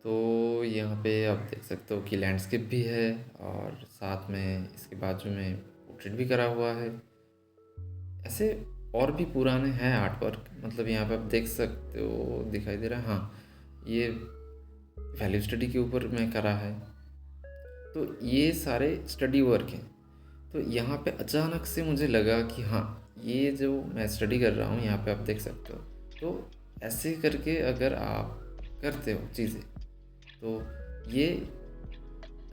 तो यहाँ पे आप देख सकते हो कि लैंडस्केप भी है और साथ में इसके बाजू में पोर्ट्रेट भी करा हुआ है। ऐसे और भी पुराने हैं आर्ट वर्क, मतलब यहाँ पे आप देख सकते हो, दिखाई दे रहा है। हाँ, ये वैल्यू स्टडी के ऊपर में करा है। तो ये सारे स्टडी वर्क हैं। तो यहाँ पे अचानक से मुझे लगा कि हाँ, ये जो मैं स्टडी कर रहा हूँ यहाँ पे आप देख सकते हो, तो ऐसे करके अगर आप करते हो चीज़ें तो ये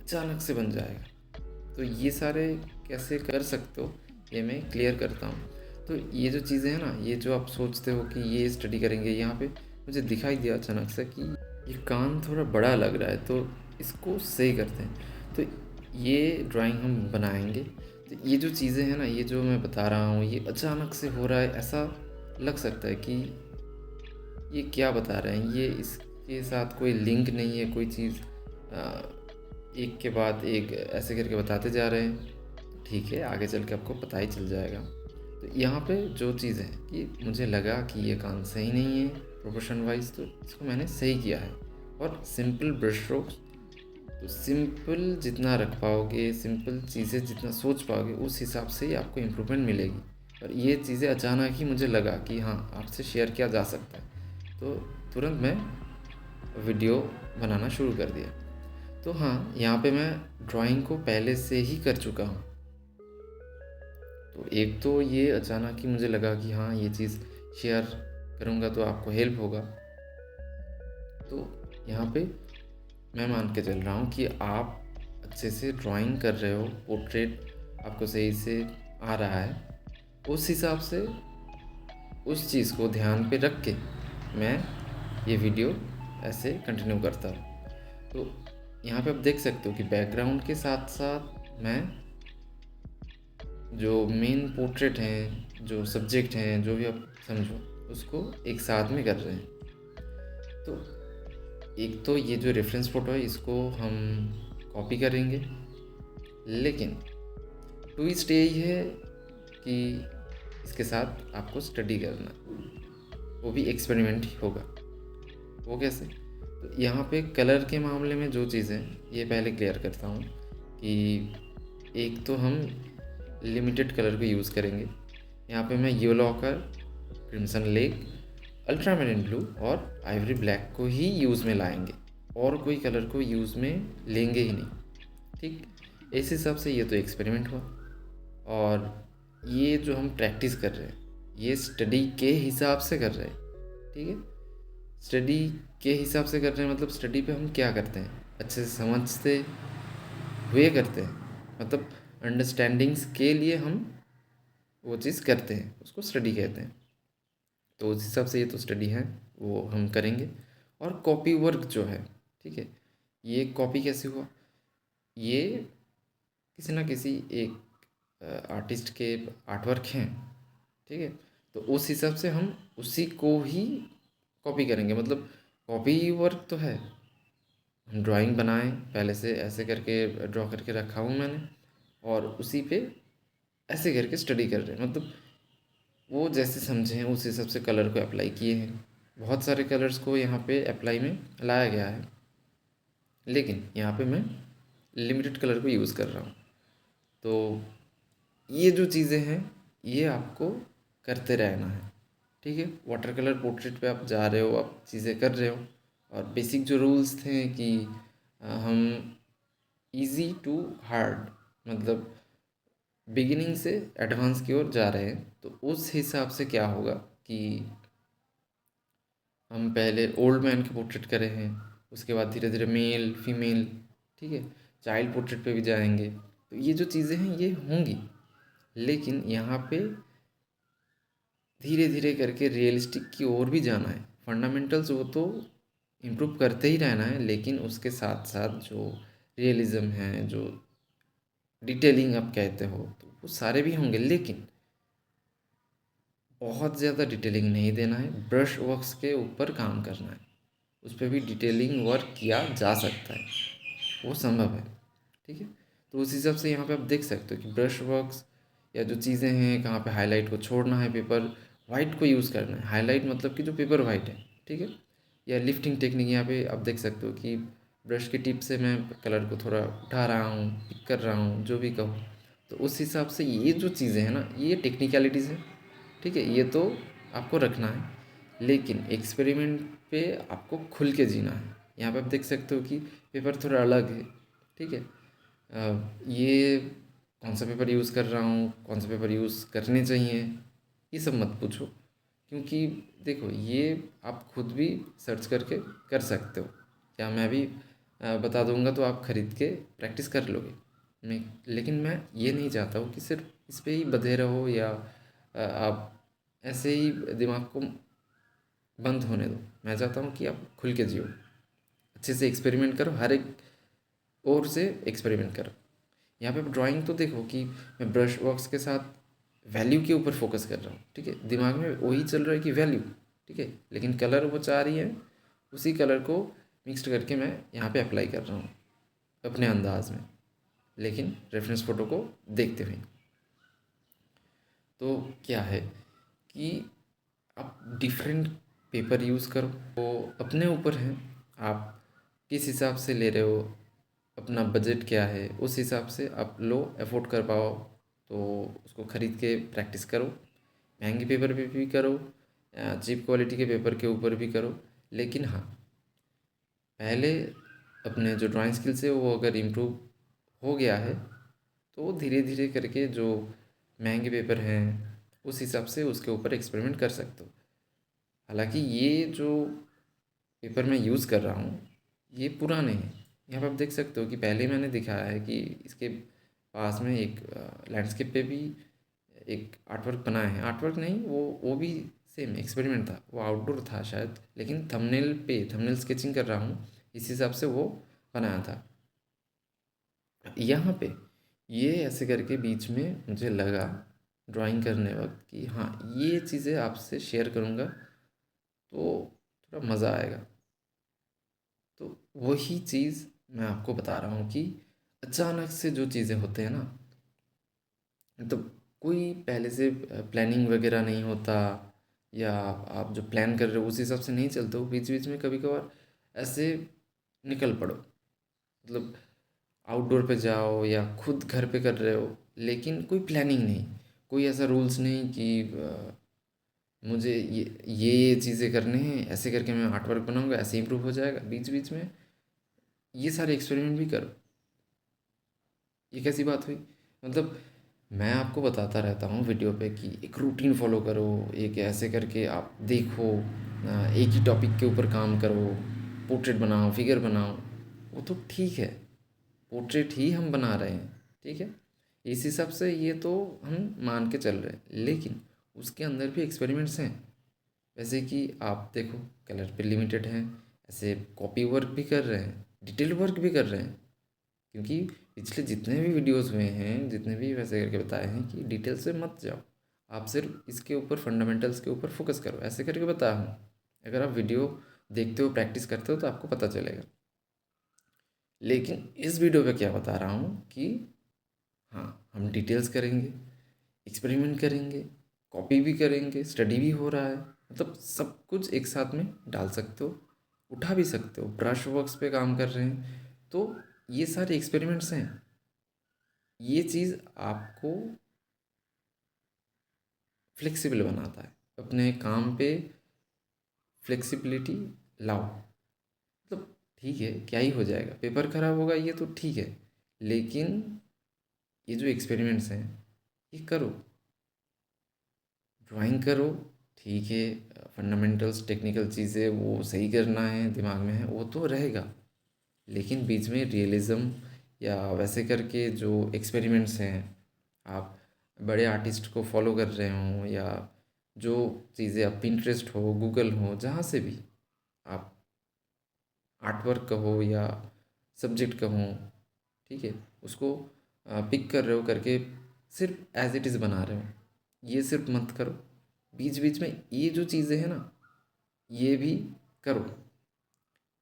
अचानक से बन जाएगा। तो ये सारे कैसे कर सकते हो ये मैं क्लियर करता हूँ। तो ये जो चीज़ें हैं ना, ये जो आप सोचते हो कि ये स्टडी करेंगे, यहाँ पे मुझे दिखाई दिया अचानक से कि ये कान थोड़ा बड़ा लग रहा है, तो इसको सही करते हैं। तो ये ड्राइंग हम बनाएंगे। तो ये जो चीज़ें हैं ना, ये जो मैं बता रहा हूँ, ये अचानक से हो रहा है, ऐसा लग सकता है कि ये क्या बता रहे हैं, ये इसके साथ कोई लिंक नहीं है, कोई चीज़ एक के बाद एक ऐसे करके बताते जा रहे हैं। ठीक है, आगे चल के आपको पता ही चल जाएगा। तो यहाँ पे जो चीज़ है कि मुझे लगा कि ये कान सही नहीं है प्रोपोर्शन वाइज, तो इसको मैंने सही किया है। और सिंपल ब्रश स्ट्रोक्स, तो सिंपल जितना रख पाओगे, सिंपल चीज़ें जितना सोच पाओगे, उस हिसाब से ही आपको इम्प्रूवमेंट मिलेगी। और ये चीज़ें अचानक ही मुझे लगा कि हाँ, आपसे शेयर किया जा सकता है, तो तुरंत मैं वीडियो बनाना शुरू कर दिया। तो हाँ, यहाँ पे मैं ड्राइंग को पहले से ही कर चुका हूँ। तो एक तो ये अचानक ही मुझे लगा कि हाँ, ये चीज़ शेयर करूँगा तो आपको हेल्प होगा। तो यहाँ पे मैं मान के चल रहा हूँ कि आप अच्छे से ड्राइंग कर रहे हो, पोर्ट्रेट आपको सही से आ रहा है, उस हिसाब से उस चीज़ को ध्यान पे रख के मैं ये वीडियो ऐसे कंटिन्यू करता हूँ। तो यहाँ पे आप देख सकते हो कि बैकग्राउंड के साथ साथ मैं जो मेन पोर्ट्रेट हैं, जो सब्जेक्ट हैं, जो भी आप समझो, उसको एक साथ में कर रहे हैं। तो एक तो ये जो रेफरेंस फ़ोटो है, इसको हम कॉपी करेंगे, लेकिन ट्विस्ट यही है कि इसके साथ आपको स्टडी करना, वो भी एक्सपेरिमेंट ही होगा। वो कैसे? तो यहाँ पे कलर के मामले में जो चीज़ें, ये पहले क्लियर करता हूँ कि एक तो हम लिमिटेड कलर को यूज़ करेंगे। यहाँ पे मैं yellow ochre, crimson lake, ultramarine blue और आइवरी ब्लैक को ही यूज़ में लाएंगे, और कोई कलर को यूज़ में लेंगे ही नहीं। ठीक, इस हिसाब से ये तो एक्सपेरिमेंट हुआ। और ये जो हम प्रैक्टिस कर रहे हैं, ये स्टडी के हिसाब से कर रहे हैं। ठीक है, स्टडी के हिसाब से कर रहे हैं, मतलब स्टडी पे हम क्या करते हैं, अच्छे से समझते हुए करते हैं, मतलब अंडरस्टैंडिंग्स के लिए हम वो चीज़ करते हैं, उसको स्टडी कहते हैं। तो उस हिसाब से ये तो स्टडी है, वो हम करेंगे। और कॉपी वर्क जो है, ठीक है, ये कॉपी कैसे हुआ, ये किसी ना किसी एक आर्टिस्ट के आर्ट वर्क हैं। ठीक है, तो उस हिसाब से हम उसी को ही कॉपी करेंगे। मतलब कॉपी वर्क तो है, हम ड्राइंग बनाएं, पहले से ऐसे करके ड्रॉ करके रखा हूँ मैंने, और उसी पे ऐसे करके स्टडी कर रहे हैं। मतलब वो जैसे समझे हैं उस हिसाब से कलर को अप्लाई किए हैं। बहुत सारे कलर्स को यहाँ पे अप्लाई में लाया गया है, लेकिन यहाँ पे मैं लिमिटेड कलर को यूज़ कर रहा हूँ। तो ये जो चीज़ें हैं, ये आपको करते रहना है। ठीक है, वाटर कलर पोर्ट्रेट पे आप जा रहे हो, आप चीज़ें कर रहे हो। और बेसिक जो रूल्स थे कि हम इजी टू हार्ड, मतलब बिगिनिंग से एडवांस की ओर जा रहे हैं, तो उस हिसाब से क्या होगा कि हम पहले ओल्ड मैन के पोर्ट्रेट करे हैं, उसके बाद धीरे धीरे मेल फीमेल, ठीक है, चाइल्ड पोर्ट्रेट पे भी जाएंगे। तो ये जो चीज़ें हैं ये होंगी, लेकिन यहाँ पे धीरे धीरे करके रियलिस्टिक की ओर भी जाना है। फंडामेंटल्स वो तो इम्प्रूव करते ही रहना है, लेकिन उसके साथ साथ जो रियलिज़म है, जो डिटेलिंग आप कहते हो, तो वो सारे भी होंगे, लेकिन बहुत ज़्यादा डिटेलिंग नहीं देना है। ब्रश वर्क्स के ऊपर काम करना है, उस पर भी डिटेलिंग वर्क किया जा सकता है, वो संभव है। ठीक है, तो उस हिसाब से यहाँ पे आप देख सकते हो कि ब्रश वर्क्स या जो चीज़ें हैं, कहाँ पे हाईलाइट को छोड़ना है, पेपर वाइट को यूज़ करना है। हाईलाइट मतलब कि जो पेपर वाइट है, ठीक है, या लिफ्टिंग टेक्निक, यहाँ पे आप देख सकते हो कि ब्रश की टिप से मैं कलर को थोड़ा उठा रहा हूँ, पिक कर रहा हूँ, जो भी कहो। तो उस हिसाब से ये जो चीज़ें हैं ना, ये टेक्निकलिटीज़ है, ठीक है, ये तो आपको रखना है। लेकिन एक्सपेरिमेंट पे आपको खुल के जीना है। यहाँ पे आप देख सकते हो कि पेपर थोड़ा अलग है, ठीक है। ये कौन सा पेपर यूज़ कर रहा हूँ, कौन सा पेपर यूज़ करने चाहिए, ये सब मत पूछो, क्योंकि देखो ये आप खुद भी सर्च करके कर सकते हो। क्या मैं भी बता दूंगा तो आप ख़रीद के प्रैक्टिस कर लोगे। मैं लेकिन मैं ये नहीं चाहता हूँ कि सिर्फ इस पे ही बंधे रहो, या आप ऐसे ही दिमाग को बंद होने दो। मैं चाहता हूँ कि आप खुल के जियो, अच्छे से एक्सपेरिमेंट करो, हर एक ओर से एक्सपेरिमेंट करो। यहाँ पे ड्राइंग तो देखो कि मैं ब्रश वर्क्स के साथ वैल्यू के ऊपर फोकस कर रहा हूँ, ठीक है, दिमाग में वही चल रहा है कि वैल्यू, ठीक है, लेकिन कलर वो चाह रही है, उसी कलर को मिक्स्ड करके मैं यहाँ पे अप्लाई कर रहा हूँ अपने अंदाज में, लेकिन रेफरेंस फ़ोटो को देखते हुए। तो क्या है कि आप डिफरेंट पेपर यूज़ करो, वो अपने ऊपर है, आप किस हिसाब से ले रहे हो, अपना बजट क्या है, उस हिसाब से आप लो, अफोर्ड कर पाओ तो उसको ख़रीद के प्रैक्टिस करो। महंगे पेपर पे भी करो, चीप क्वालिटी के पेपर के ऊपर भी करो। लेकिन हाँ, पहले अपने जो ड्राइंग स्किल्स है वो अगर इम्प्रूव हो गया है तो धीरे धीरे करके जो महंगे पेपर हैं उस हिसाब से उसके ऊपर एक्सपेरिमेंट कर सकते हो। हालांकि ये जो पेपर मैं यूज़ कर रहा हूँ ये पुराने हैं। यहाँ पर आप देख सकते हो कि पहले मैंने दिखाया है कि इसके पास में एक लैंडस्केप पे भी एक आर्टवर्क बनाया है, आर्टवर्क नहीं, वो भी सेम एक्सपेरिमेंट था, वो आउटडोर था शायद, लेकिन थंबनेल स्केचिंग कर रहा हूँ इस हिसाब से वो बनाया था। यहाँ पे ये ऐसे करके बीच में मुझे लगा ड्राइंग करने वक्त कि हाँ ये चीज़ें आपसे शेयर करूँगा तो थोड़ा मज़ा आएगा। तो वही चीज़ मैं आपको बता रहा हूँ कि अचानक से जो चीज़ें होते हैं ना, तो कोई पहले से प्लानिंग वगैरह नहीं होता, या आप जो प्लान कर रहे हो उस हिसाब से नहीं चलते हो, बीच बीच में कभी कभार ऐसे निकल पड़ो, मतलब आउटडोर पे जाओ या खुद घर पे कर रहे हो, लेकिन कोई प्लानिंग नहीं, कोई ऐसा रूल्स नहीं कि मुझे ये चीज़ें करने हैं, ऐसे करके मैं आर्ट वर्क बनाऊँगा, ऐसे इम्प्रूव हो जाएगा। बीच बीच में ये सारे एक्सपेरिमेंट भी करो, ये कैसी बात हुई? मतलब मैं आपको बताता रहता हूँ वीडियो पे कि एक रूटीन फॉलो करो, एक ऐसे करके आप देखो, एक ही टॉपिक के ऊपर काम करो, पोर्ट्रेट बनाओ, फिगर बनाओ, वो तो ठीक है, पोर्ट्रेट ही हम बना रहे हैं, ठीक है, इस हिसाब से ये तो हम मान के चल रहे हैं, लेकिन उसके अंदर भी एक्सपेरिमेंट्स हैं। वैसे कि आप देखो कलर पे लिमिटेड हैं, ऐसे कॉपी वर्क भी कर रहे हैं, डिटेल वर्क भी कर रहे हैं, क्योंकि पिछले जितने भी वीडियोस हुए हैं, जितने भी वैसे करके बताए हैं कि डिटेल से मत जाओ, आप सिर्फ इसके ऊपर फंडामेंटल्स के ऊपर फोकस करो, ऐसे करके बताया हूँ। अगर आप वीडियो देखते हो, प्रैक्टिस करते हो तो आपको पता चलेगा। लेकिन इस वीडियो पे क्या बता रहा हूँ कि हाँ हम डिटेल्स करेंगे, एक्सपेरिमेंट करेंगे, कॉपी भी करेंगे, स्टडी भी हो रहा है, मतलब सब कुछ एक साथ में डाल सकते हो, उठा भी सकते हो, ब्रश वर्क्स पे काम कर रहे हैं, तो ये सारे एक्सपेरिमेंट्स हैं। ये चीज़ आपको फ्लेक्सिबल बनाता है, अपने काम पे फ्लेक्सिबिलिटी लाओ। मतलब ठीक है, क्या ही हो जाएगा, पेपर खराब होगा ये तो ठीक है, लेकिन ये जो एक्सपेरिमेंट्स हैं ये करो, ड्राइंग करो, ठीक है, फंडामेंटल्स टेक्निकल चीज़ें वो सही करना है, दिमाग में है वो तो रहेगा, लेकिन बीच में रियलिज़म या वैसे करके जो एक्सपेरिमेंट्स हैं, आप बड़े आर्टिस्ट को फॉलो कर रहे हों, या जो चीज़ें आप पिंटरेस्ट हो, गूगल हो, जहाँ से भी आप आर्ट वर्क कहो या सब्जेक्ट कहो, ठीक है, उसको पिक कर रहे हो करके सिर्फ एज इट इज़ बना रहे हो, ये सिर्फ मत करो। बीच बीच में ये जो चीज़ें हैं ना, ये भी करो।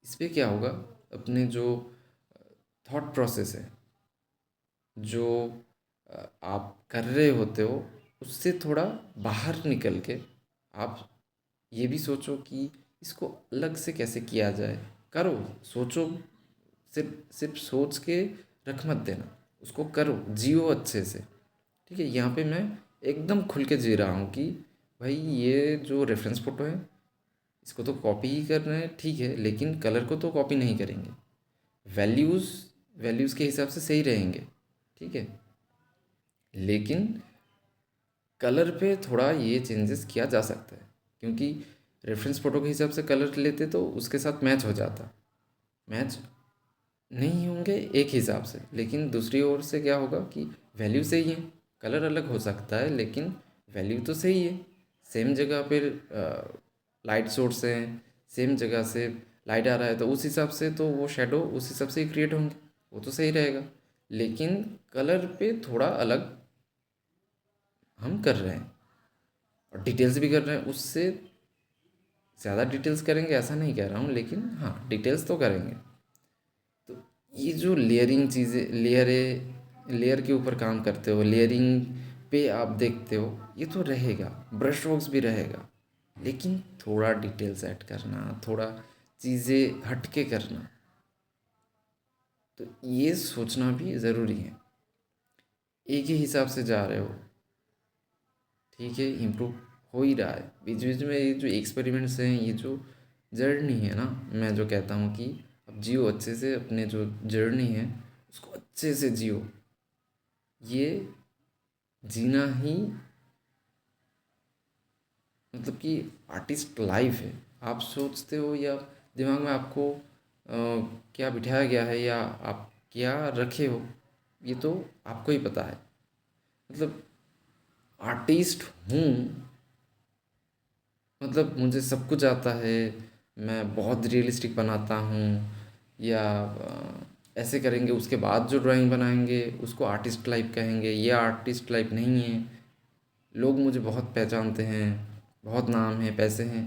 इस पे क्या होगा, अपने जो थॉट प्रोसेस है, जो आप कर रहे होते हो, उससे थोड़ा बाहर निकल के आप ये भी सोचो कि इसको अलग से कैसे किया जाए, करो, सोचो, सिर्फ सिर्फ सोच के रख मत देना, उसको करो, जियो अच्छे से। ठीक है, यहाँ पे मैं एकदम खुल के जी रहा हूँ कि भाई ये जो रेफरेंस फ़ोटो है इसको तो कॉपी ही करना है, ठीक है, लेकिन कलर को तो कॉपी नहीं करेंगे, वैल्यूज़ वैल्यूज़ के हिसाब से सही रहेंगे, ठीक है, लेकिन कलर पे थोड़ा ये चेंजेस किया जा सकता है, क्योंकि रेफरेंस फ़ोटो के हिसाब से कलर लेते तो उसके साथ मैच हो जाता, मैच नहीं होंगे एक हिसाब से, लेकिन दूसरी ओर से क्या होगा कि वैल्यू सही है, कलर अलग हो सकता है लेकिन वैल्यू तो सही है, सेम जगह पर लाइट सोर्स है, सेम जगह से लाइट आ रहा है तो उस हिसाब से तो वो शेडो उस हिसाब से ही क्रिएट होंगे, वो तो सही रहेगा, लेकिन कलर पे थोड़ा अलग हम कर रहे हैं और डिटेल्स भी कर रहे हैं, उससे ज़्यादा डिटेल्स करेंगे ऐसा नहीं कह रहा हूँ, लेकिन हाँ डिटेल्स तो करेंगे। तो ये जो लेयरिंग चीज़ें, लेयर के ऊपर काम करते हो, लेयरिंग पे आप देखते हो, ये तो रहेगा, ब्रश स्ट्रोक्स भी रहेगा, लेकिन थोड़ा डिटेल्स ऐड करना, थोड़ा चीज़ें हट के करना, तो ये सोचना भी ज़रूरी है। एक ही हिसाब से जा रहे हो, ठीक है, इम्प्रूव हो ही रहा है, बीच बीच में ये जो एक्सपेरिमेंट्स हैं, ये जो जर्नी है ना, मैं जो कहता हूँ कि अब जियो अच्छे से, अपने जो जर्नी है उसको अच्छे से जियो, ये जीना ही मतलब कि आर्टिस्ट लाइफ है। आप सोचते हो या दिमाग में आपको क्या बिठाया गया है या आप क्या रखे हो, ये तो आपको ही पता है। मतलब आर्टिस्ट हूँ, मतलब मुझे सब कुछ आता है, मैं बहुत रियलिस्टिक बनाता हूँ, या ऐसे करेंगे उसके बाद जो ड्राइंग बनाएंगे उसको आर्टिस्ट लाइफ कहेंगे, ये आर्टिस्ट लाइफ नहीं है, लोग मुझे बहुत पहचानते हैं, बहुत नाम है, पैसे हैं,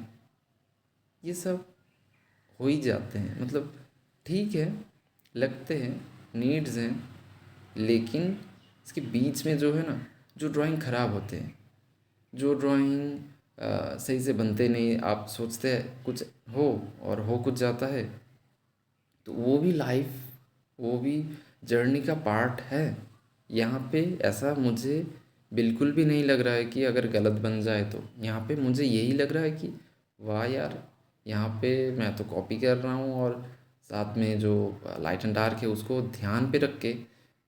ये सब हो ही जाते हैं, मतलब ठीक है, लगते हैं, नीड्स हैं, लेकिन इसके बीच में जो है ना, जो ड्राइंग ख़राब होते हैं, जो ड्राइंग सही से बनते नहीं, आप सोचते हैं कुछ हो और हो कुछ जाता है, तो वो भी लाइफ, वो भी जर्नी का पार्ट है। यहाँ पे ऐसा मुझे बिल्कुल भी नहीं लग रहा है कि अगर गलत बन जाए तो, यहाँ पे मुझे यही लग रहा है कि वाह यार, यहाँ पे मैं तो कॉपी कर रहा हूँ और साथ में जो लाइट एंड डार्क है उसको ध्यान पे रख के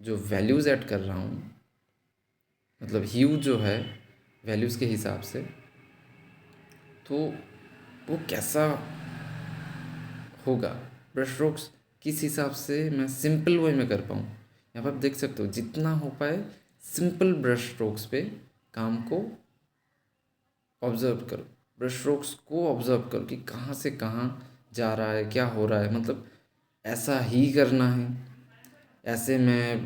जो वैल्यूज़ ऐड कर रहा हूँ, मतलब ह्यू जो है वैल्यूज़ के हिसाब से, तो वो कैसा होगा, ब्रश स्ट्रोक्स किस हिसाब से मैं सिंपल वे में कर पाऊँ। यहाँ पर आप देख सकते हो जितना हो पाए सिंपल ब्रश स्ट्रोक्स पे काम को ऑब्ज़र्व करो, ब्रश स्ट्रोक्स को ऑब्ज़र्व करो कि कहाँ से कहाँ जा रहा है, क्या हो रहा है, मतलब ऐसा ही करना है, ऐसे मैं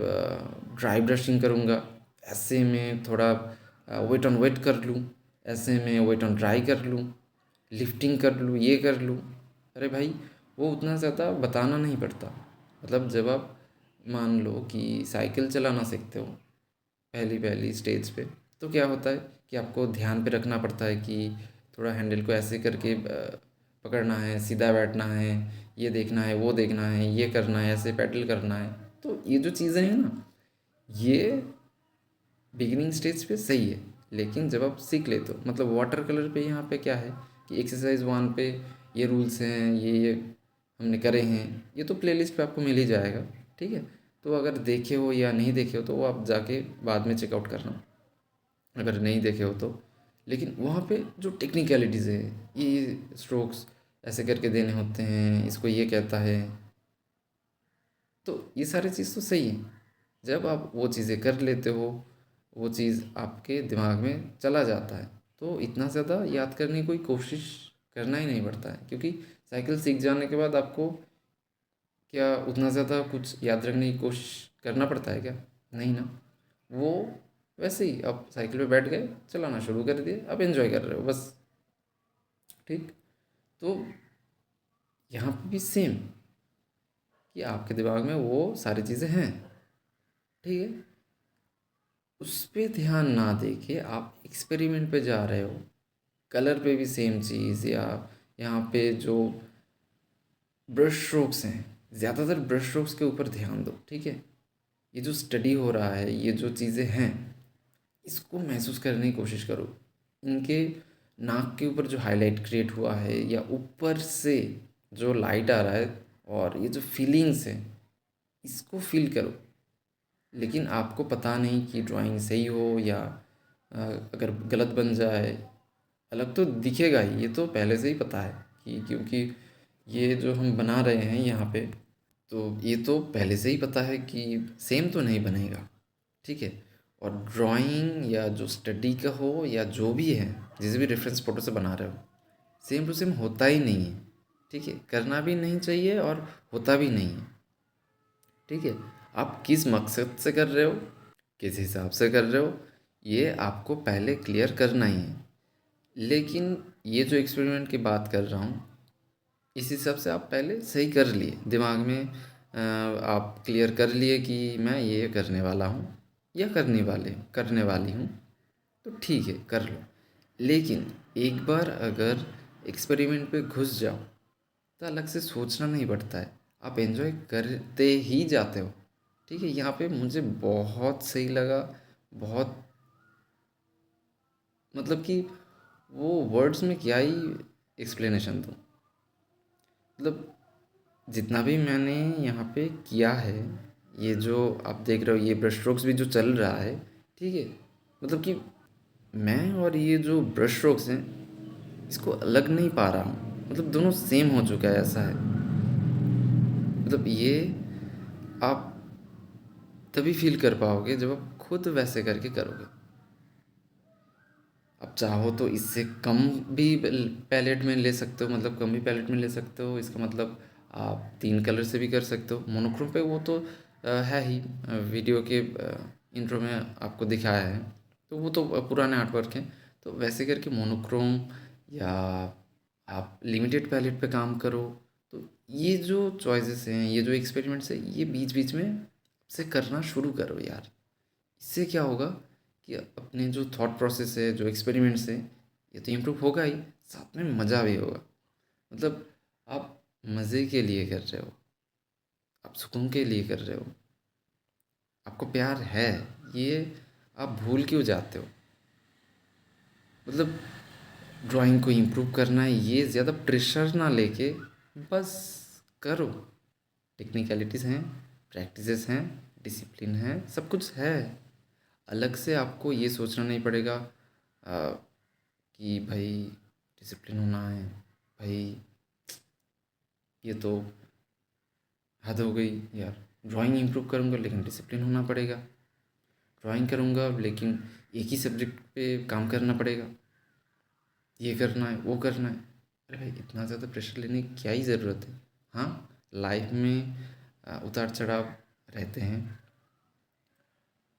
ड्राई ब्रशिंग करूँगा, ऐसे में थोड़ा वेट ऑन वेट कर लूँ, ऐसे में वेट ऑन ड्राई कर लूँ, लिफ्टिंग कर लूँ, ये कर लूँ। अरे भाई वो उतना ज़्यादा बताना नहीं पड़ता, मतलब जब आप मान लो कि साइकिल चलाना सीखते हो पहली पहली स्टेज पे, तो क्या होता है कि आपको ध्यान पे रखना पड़ता है कि थोड़ा हैंडल को ऐसे करके पकड़ना है, सीधा बैठना है, ये देखना है, वो देखना है, ये करना है, ऐसे पैडल करना है। तो ये जो चीज़ें हैं ना, ये बिगिनिंग स्टेज पे सही है, लेकिन जब आप सीख लेते हो, मतलब वाटर कलर पे यहाँ पे क्या है कि एक्सरसाइज 1 पे ये रूल्स हैं, ये हमने करे हैं, ये तो प्लेलिस्ट पे आपको मिल ही जाएगा, ठीक है। तो अगर देखे हो या नहीं देखे हो तो वो आप जाके बाद में चेकआउट करना, अगर नहीं देखे हो तो। लेकिन वहाँ पे जो टेक्निकलिटीज़ है, ये स्ट्रोक्स ऐसे करके देने होते हैं, इसको ये कहता है, तो ये सारी चीज़ तो सही है। जब आप वो चीज़ें कर लेते हो, वो चीज़ आपके दिमाग में चला जाता है, तो इतना ज़्यादा याद करने की कोई कोशिश करना ही नहीं पड़ता है, क्योंकि साइकिल सीख जाने के बाद आपको क्या उतना ज़्यादा कुछ याद रखने की कोशिश करना पड़ता है क्या? नहीं ना। वो वैसे ही आप साइकिल पे बैठ गए, चलाना शुरू कर दिए, आप एंजॉय कर रहे हो बस, ठीक। तो यहाँ पे भी सेम, कि आपके दिमाग में वो सारी चीज़ें हैं, ठीक है, उस पे ध्यान ना दे के आप एक्सपेरिमेंट पे जा रहे हो, कलर पे भी सेम चीज़, या यहाँ पे जो ब्रश स्ट्रोक्स हैं, ज़्यादातर ब्रश स्ट्रोक्स के ऊपर ध्यान दो, ठीक है। ये जो स्टडी हो रहा है, ये जो चीज़ें हैं, इसको महसूस करने की कोशिश करो। इनके नाक के ऊपर जो हाईलाइट क्रिएट हुआ है या ऊपर से जो लाइट आ रहा है और ये जो फीलिंग्स है, इसको फील करो। लेकिन आपको पता नहीं कि ड्राइंग सही हो या अगर गलत बन जाए, अलग तो दिखेगा ही, ये तो पहले से ही पता है कि क्योंकि ये जो हम बना रहे हैं यहाँ पे, तो ये तो पहले से ही पता है कि सेम तो नहीं बनेगा, ठीक है। और ड्राइंग या जो स्टडी का हो या जो भी है, जिस भी रेफरेंस फ़ोटो से बना रहे हो, सेम टू सेम होता ही नहीं है, ठीक है। करना भी नहीं चाहिए और होता भी नहीं है, ठीक है। आप किस मकसद से कर रहे हो, किस हिसाब से कर रहे हो, ये आपको पहले क्लियर करना ही है। लेकिन ये जो एक्सपेरिमेंट की बात कर रहा हूँ, इस हिसाब से आप पहले सही कर लिए दिमाग में, आप क्लियर कर लिए कि मैं ये करने वाला हूँ या करने वाली हूँ, तो ठीक है, कर लो। लेकिन एक बार अगर एक्सपेरिमेंट पे घुस जाओ तो अलग से सोचना नहीं पड़ता है, आप एंजॉय करते ही जाते हो, ठीक है। यहाँ पे मुझे बहुत सही लगा, बहुत, मतलब कि वो वर्ड्स में क्या ही एक्सप्लेनेशन दूँ। मतलब जितना भी मैंने यहाँ पे किया है, ये जो आप देख रहे हो, ये ब्रश स्ट्रोक्स भी जो चल रहा है, ठीक है, मतलब कि मैं और ये जो ब्रश स्ट्रोक्स हैं, इसको अलग नहीं पा रहा हूँ, मतलब दोनों सेम हो चुका है, ऐसा है। मतलब ये आप तभी फील कर पाओगे जब आप खुद वैसे करके करोगे। आप चाहो तो इससे कम भी पैलेट में ले सकते हो, मतलब कम भी पैलेट में ले सकते हो, इसका मतलब आप 3 कलर से भी कर सकते हो। मोनोक्रोम पे वो तो है ही, वीडियो के इंट्रो में आपको दिखाया है, तो वो तो पुराने आर्ट वर्क हैं। तो वैसे करके मोनोक्रोम या आप लिमिटेड पैलेट पे काम करो। तो ये जो चॉइसेस हैं, ये जो एक्सपेरिमेंट्स हैं, ये बीच बीच में से करना शुरू करो यार। इससे क्या होगा कि अपने जो थॉट प्रोसेस है, जो एक्सपेरिमेंट्स है, ये तो इम्प्रूव होगा ही, साथ में मज़ा भी होगा। मतलब आप मज़े के लिए कर रहे हो, आप सुकून के लिए कर रहे हो, आपको प्यार है, ये आप भूल क्यों जाते हो। मतलब ड्राइंग को इम्प्रूव करना है, ये ज़्यादा प्रेशर ना लेके बस करो। टेक्निकलिटीज़ हैं, प्रैक्टिसेस हैं, डिसिप्लिन है, सब कुछ है। अलग से आपको ये सोचना नहीं पड़ेगा कि भाई डिसिप्लिन होना है, भाई ये तो हद हो गई यार। ड्राइंग इम्प्रूव करूँगा लेकिन डिसिप्लिन होना पड़ेगा, ड्राइंग करूँगा लेकिन एक ही सब्जेक्ट पे काम करना पड़ेगा, ये करना है, वो करना है। अरे भाई इतना ज़्यादा प्रेशर लेने की क्या ही ज़रूरत है। हाँ, लाइफ में उतार चढ़ाव रहते हैं,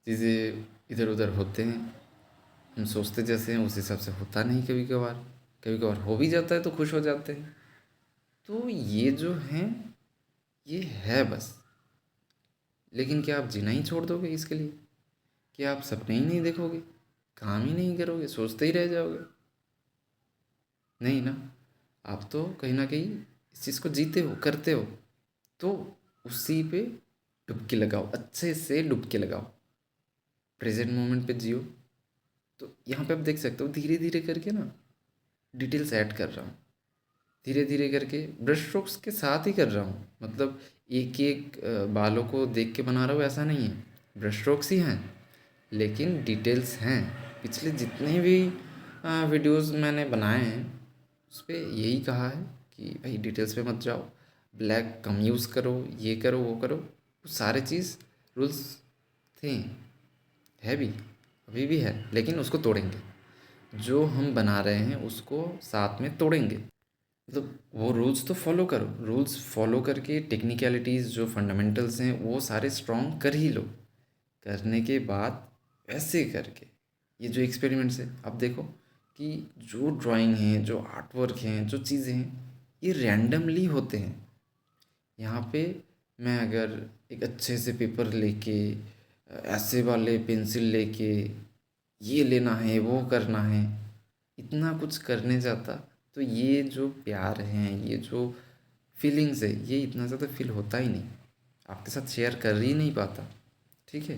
चीज़ें इधर उधर होते हैं, हम सोचते जैसे हैं उस हिसाब से होता नहीं, कभी कभार हो भी जाता है तो खुश हो जाते हैं। तो ये जो हैं, ये है बस। लेकिन क्या आप जीना ही छोड़ दोगे इसके लिए? क्या आप सपने ही नहीं देखोगे, काम ही नहीं करोगे, सोचते ही रह जाओगे? नहीं ना। आप तो कहीं ना कहीं इस चीज़ को जीते हो, करते हो, तो उसी पे डुबकी लगाओ, अच्छे से डुबकी लगाओ, प्रेजेंट मोमेंट पे जियो। तो यहाँ पे आप देख सकते हो धीरे धीरे करके ना डिटेल्स ऐड कर रहा हूँ, धीरे धीरे करके ब्रश स्ट्रोक्स के साथ ही कर रहा हूँ। मतलब एक एक बालों को देख के बना रहा हूँ ऐसा नहीं है, ब्रश स्ट्रोक्स ही हैं लेकिन डिटेल्स हैं। पिछले जितने भी वीडियोस मैंने बनाए हैं उस पर यही कहा है कि भाई डिटेल्स पे मत जाओ, ब्लैक कम यूज़ करो, ये करो वो करो, वो सारे चीज़ रूल्स थे, है भी, अभी भी है, लेकिन उसको तोड़ेंगे। जो हम बना रहे हैं उसको साथ में तोड़ेंगे। मतलब वो रूल्स तो फॉलो करो, रूल्स फॉलो करके टेक्निकलिटीज़ जो फंडामेंटल्स हैं वो सारे स्ट्रॉन्ग कर ही लो। करने के बाद वैसे करके ये जो एक्सपेरिमेंट्स है, आप देखो कि जो ड्राइंग है, जो आर्ट वर्क हैं, जो चीज़ें हैं, ये रैंडमली होते हैं। यहाँ पे मैं अगर एक अच्छे से पेपर लेके, ऐसे वाले पेंसिल लेके, ये लेना है वो करना है, इतना कुछ करने जाता तो ये जो प्यार है, ये जो फीलिंग्स है, ये इतना ज़्यादा फील होता ही नहीं, आपके साथ शेयर कर ही नहीं पाता। ठीक है,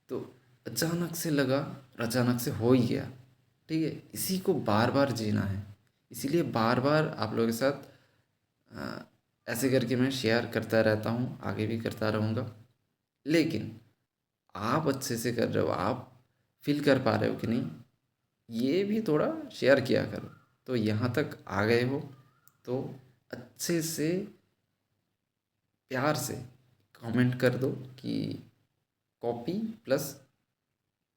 तो अचानक से लगा और अचानक से हो ही गया। ठीक है, इसी को बार बार जीना है, इसीलिए बार बार आप लोगों के साथ ऐसे करके मैं शेयर करता रहता हूँ, आगे भी करता रहूँगा। लेकिन आप अच्छे से कर रहे हो, आप फील कर पा रहे हो कि नहीं, ये भी थोड़ा शेयर किया करो। तो यहाँ तक आ गए हो तो अच्छे से प्यार से कमेंट कर दो कि कॉपी प्लस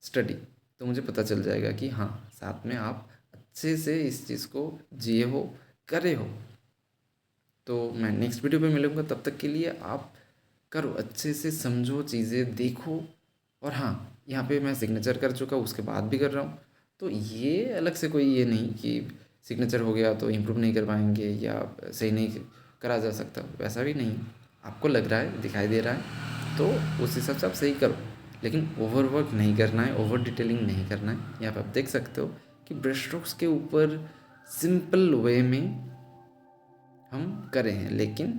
स्टडी, तो मुझे पता चल जाएगा कि हाँ, साथ में आप अच्छे से इस चीज़ को जिए हो, करे हो। तो मैं नेक्स्ट वीडियो पे मिलूँगा, तब तक के लिए आप करो, अच्छे से समझो, चीज़ें देखो। और हाँ, यहाँ पे मैं सिग्नेचर कर चुका हूँ, उसके बाद भी कर रहा हूँ। तो ये अलग से कोई ये नहीं कि सिग्नेचर हो गया तो इम्प्रूव नहीं कर पाएंगे या सही नहीं करा जा सकता, वैसा भी नहीं। आपको लग रहा है, दिखाई दे रहा है, तो उस हिसाब से आप सही करो, लेकिन ओवर वर्क नहीं करना है, ओवर डिटेलिंग नहीं करना है। यहाँ पे आप देख सकते हो कि ब्रश स्ट्रोक्स के ऊपर सिंपल वे में हम करे हैं, लेकिन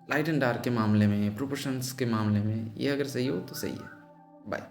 लाइट एंड डार्क के मामले में, प्रोपोर्शंस के मामले में ये अगर सही हो तो सही है। बाय।